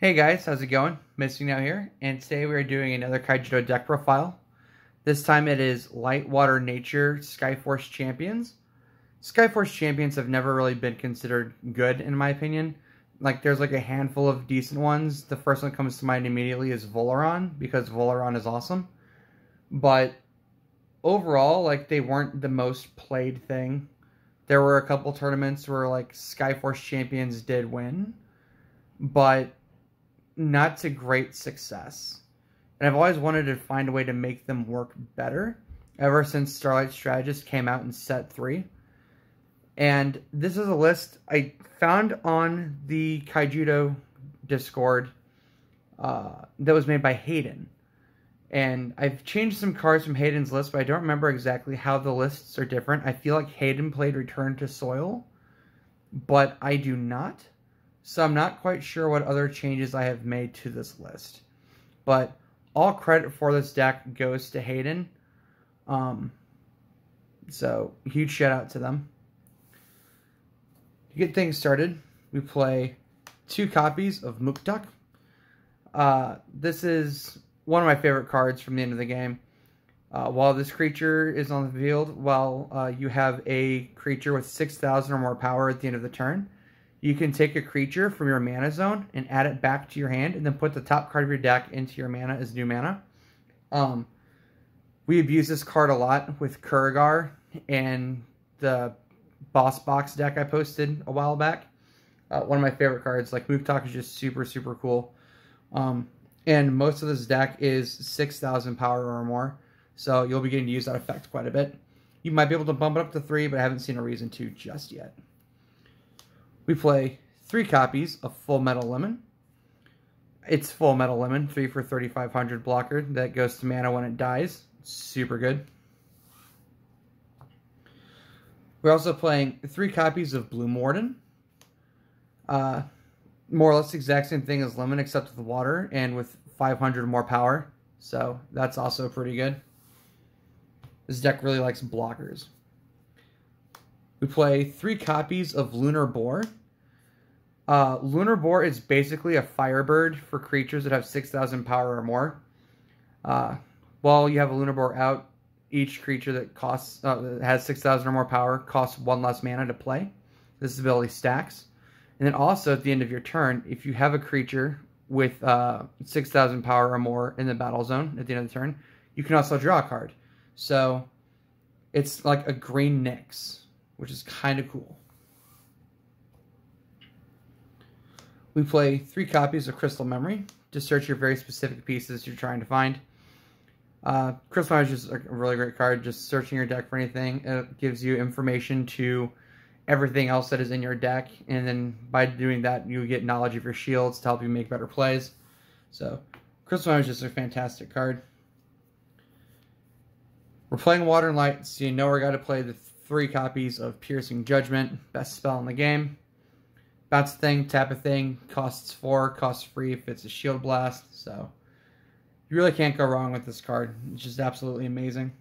Hey guys, how's it going? Missing out here, and today we are doing another Kaijudo deck profile. This time it is Light Water Nature Skyforce Champions. Skyforce Champions have never really been considered good in my opinion. Like there's like a handful of decent ones. The first one that comes to mind immediately is Volaron, because Volaron is awesome. But overall, like they weren't the most played thing. There were a couple tournaments where like Skyforce Champions did win, but not to great success. And I've always wanted to find a way to make them work better ever since Starlight Strategist came out in set 3. And this is a list I found on the Kaijudo Discord that was made by Hayden. And I've changed some cards from Hayden's list, but I don't remember exactly how the lists are different. I feel like Hayden played Return to Soil, but I do not. So I'm not quite sure what other changes I have made to this list. But all credit for this deck goes to Hayden. So huge shout out to them. To get things started, we play 2 copies of Muktak. This is one of my favorite cards from the end of the game. While this creature is on the field, while you have a creature with 6,000 or more power at the end of the turn, you can take a creature from your mana zone and add it back to your hand, and then put the top card of your deck into your mana as new mana. We abuse this card a lot with Kurigar and the Boss Box deck I posted a while back. One of my favorite cards. Like, Muktak is just super, super cool. And most of this deck is 6,000 power or more, so you'll be getting to use that effect quite a bit. You might be able to bump it up to 3, but I haven't seen a reason to just yet. We play 3 copies of Full Metal Lemon. It's Full Metal Lemon, 3 for 3,500 blocker that goes to mana when it dies. Super good. We're also playing 3 copies of Bloom Warden. More or less the exact same thing as Lemon, except with water and with 500 more power. So that's also pretty good. This deck really likes blockers. We play 3 copies of Lunar Boar. Lunar Boar is basically a Firebird for creatures that have 6,000 power or more. While you have a Lunar Boar out, each creature that has 6,000 or more power costs 1 less mana to play. This ability stacks. And then also at the end of your turn, if you have a creature with 6,000 power or more in the battle zone at the end of the turn, you can also draw a card. So it's like a green Nyx, which is kind of cool. We play 3 copies of Crystal Memory to search your very specific pieces you're trying to find. Crystal Memory is just a really great card. Just searching your deck for anything. It gives you information to everything else that is in your deck, and then by doing that, you get knowledge of your shields to help you make better plays. So, Crystal Memory is just a fantastic card. We're playing Water and Light, so you know we're going to play the 3 copies of Piercing Judgment, best spell in the game. Bounce a thing, tap a thing, costs 4, costs free if it's a Shield Blast, so you really can't go wrong with this card. It's just absolutely amazing.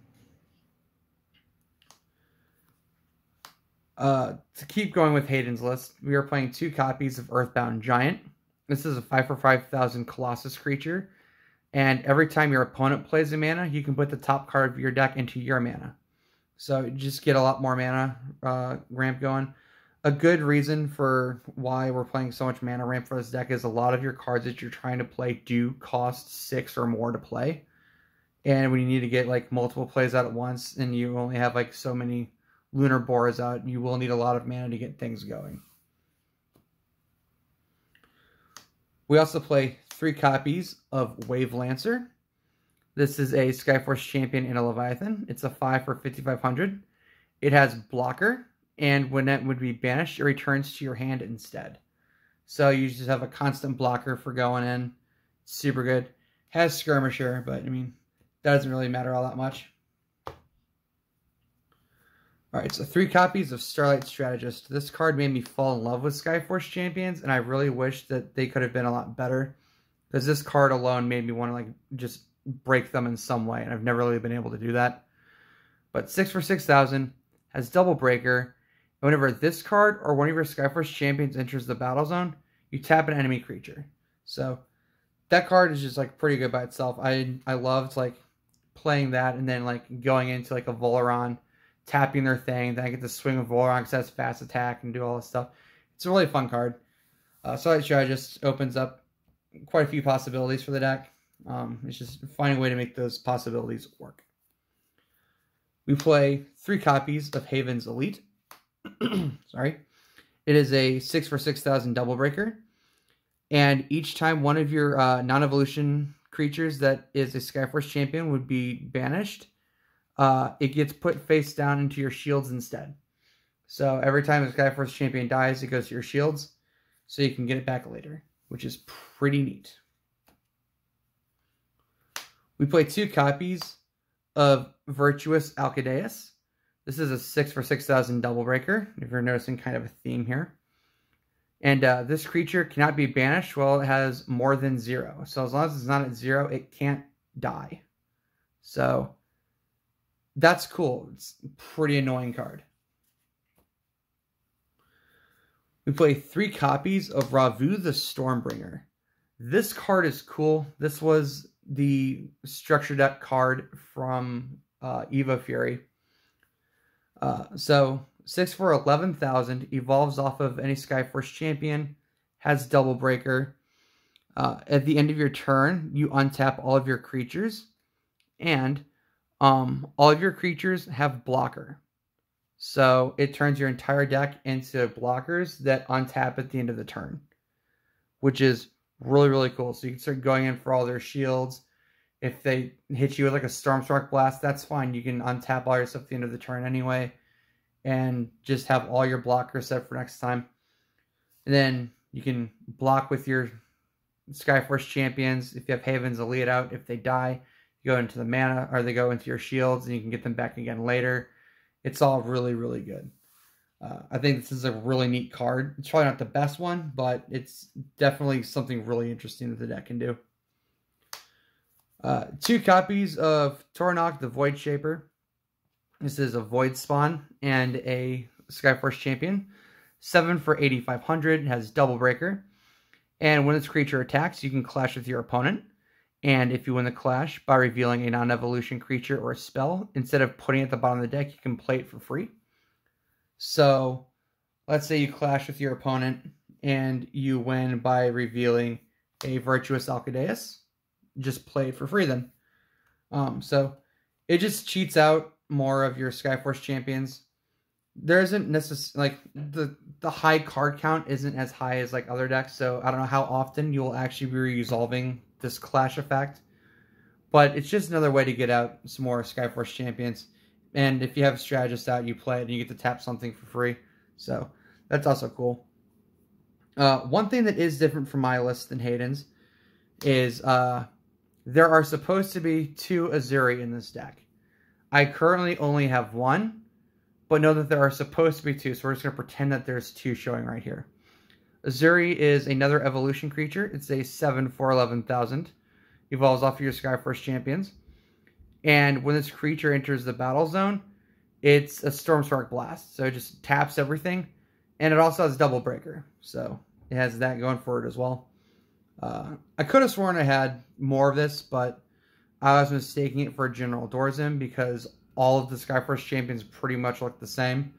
To keep going with Hayden's list, we are playing 2 copies of Earthbound Giant. This is a 5 for 5,000 Colossus creature, and every time your opponent plays a mana, you can put the top card of your deck into your mana. So you just get a lot more mana ramp going. A good reason for why we're playing so much mana ramp for this deck is a lot of your cards that you're trying to play do cost 6 or more to play. And when you need to get like multiple plays out at once and you only have like so many Lunar Boars out, you will need a lot of mana to get things going. We also play 3 copies of Wave Lancer. This is a Skyforce champion in a Leviathan. It's a 5 for 5,500. It has blocker, and when it would be banished, it returns to your hand instead. So you just have a constant blocker for going in. Super good. Has Skirmisher, but I mean, that doesn't really matter all that much. Alright, so 3 copies of Starlight Strategist. This card made me fall in love with Skyforce Champions, and I really wish that they could have been a lot better. Because this card alone made me want to like just break them in some way, and I've never really been able to do that. But 6 for 6,000, has Double Breaker, and whenever this card or one of your Skyforce champions enters the battle zone, you tap an enemy creature. So that card is just like pretty good by itself. I loved like playing that and then like going into like a Volaron, tapping their thing. Then I get to swing with Volaron because that's fast attack and do all this stuff. It's a really fun card. So it just opens up quite a few possibilities for the deck. It's just finding a way to make those possibilities work. We play 3 copies of Haven's Elite. Sorry. It is a 6 for 6,000 double breaker. And each time one of your non-evolution creatures that is a Skyforce champion would be banished, it gets put face down into your shields instead. So every time a Skyforce champion dies, it goes to your shields, so you can get it back later, which is pretty neat. We play 2 copies of Virtuous Alcadeus. This is a 6 for 6,000 double breaker, if you're noticing kind of a theme here. And this creature cannot be banished while it has more than 0. So as long as it's not at 0, it can't die. So that's cool. It's a pretty annoying card. We play 3 copies of Ravu the Stormbringer. This card is cool. This was the structure deck card from Evo Fury. So 6 for 11,000, evolves off of any Skyforce champion, has double breaker. At the end of your turn, you untap all of your creatures, and all of your creatures have blocker. So it turns your entire deck into blockers that untap at the end of the turn, which is really, really cool. So you can start going in for all their shields. If they hit you with like a Stormspark Blast, that's fine. You can untap all your stuff at the end of the turn anyway, and just have all your blockers set for next time. And then you can block with your Skyforce champions. If you have Haven's Elite out, if they die, you go into the mana, or they go into your shields, and you can get them back again later. It's all really, really good. I think this is a really neat card. It's probably not the best one, but it's definitely something really interesting that the deck can do. 2 copies of Tornok the Void Shaper. This is a Void Spawn and a Skyforce champion. 7 for 8,500. It has double breaker. And when this creature attacks, you can clash with your opponent. And if you win the clash by revealing a non-evolution creature or a spell, instead of putting it at the bottom of the deck, you can play it for free. So let's say you clash with your opponent and you win by revealing a Virtuous Alcadeus. Just play it for free then. So it just cheats out more of your Skyforce champions. There isn't necessarily, like, the high card count isn't as high as like other decks, so I don't know how often you'll actually be resolving this clash effect. But it's just another way to get out some more Skyforce champions. And if you have a strategist out, you play it and you get to tap something for free. So that's also cool. One thing that is different from my list than Hayden's is there are supposed to be 2 Azuri in this deck. I currently only have 1, but know that there are supposed to be 2, so we're just going to pretend that there's 2 showing right here. Azuri is another evolution creature. It's a 7 for 11,000. Evolves off of your Skyforce champions. And when this creature enters the battle zone, it's a Stormspark Blast. So it just taps everything. And it also has double breaker. So it has that going for it as well. I could have sworn I had more of this, but I was mistaking it for General Dorzim because all of the Skyforce champions pretty much look the same.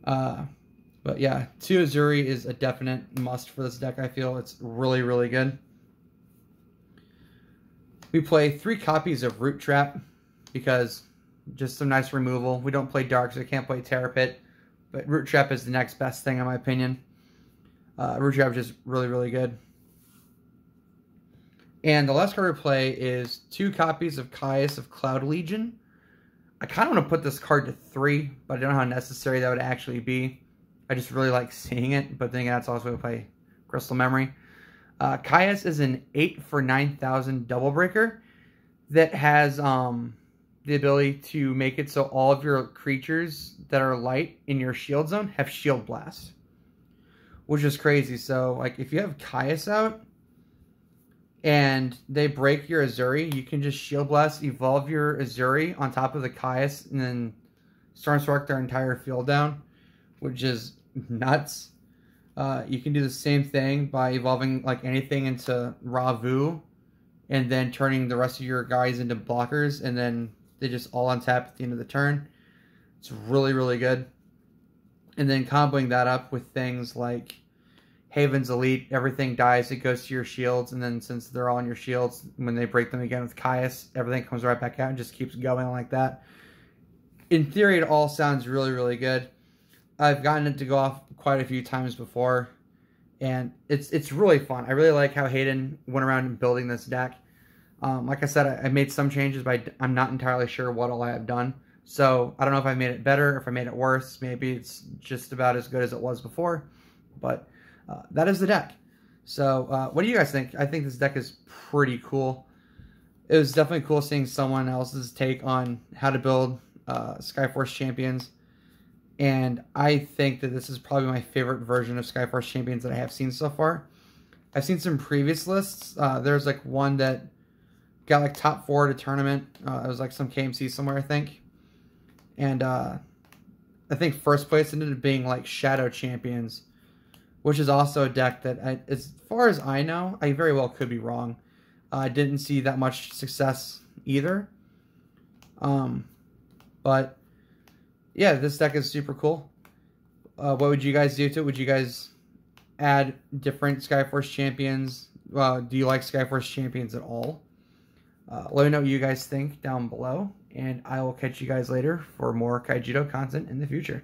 But yeah, 2 Azuri is a definite must for this deck, I feel. It's really, really good. We play 3 copies of Root Trap because just some nice removal. We don't play Dark, so we can't play Terror Pit, but Root Trap is the next best thing in my opinion. Root Trap is just really, really good. And the last card we play is 2 copies of Caius of Cloud Legion. I kind of want to put this card to 3, but I don't know how necessary that would actually be. I just really like seeing it, but then again, that's also going to play Crystal Memory. Caius is an 8 for 9,000 double breaker that has the ability to make it so all of your creatures that are light in your shield zone have Shield Blast, which is crazy. So, like, if you have Caius out and they break your Azuri, you can just Shield Blast, evolve your Azuri on top of the Caius, and then Stormspark their entire field down, which is nuts. You can do the same thing by evolving like anything into Ravu, and then turning the rest of your guys into blockers, and then they just all untap at the end of the turn. It's really, really good. And then comboing that up with things like Haven's Elite, everything dies, it goes to your shields, and then since they're all on your shields, when they break them again with Caius, everything comes right back out and just keeps going like that. In theory, it all sounds really, really good. I've gotten it to go off quite a few times before, and it's really fun. I really like how Hayden went around and building this deck. Like I said, I made some changes, but I'm not entirely sure what all I have done. So I don't know if I made it better, if I made it worse. Maybe it's just about as good as it was before, but that is the deck. So what do you guys think? I think this deck is pretty cool. It was definitely cool seeing someone else's take on how to build Skyforce Champions. And I think that this is probably my favorite version of Skyforce Champions that I have seen so far. I've seen some previous lists. There's like one that got like top 4 at a tournament. It was like some KMC somewhere, I think. And I think first place ended up being like Shadow Champions, which is also a deck that, as far as I know, I very well could be wrong. I didn't see that much success either. But yeah, this deck is super cool. What would you guys do to it? Would you guys add different Skyforce Champions? Do you like Skyforce Champions at all? Let me know what you guys think down below, and I will catch you guys later for more Kaijudo content in the future.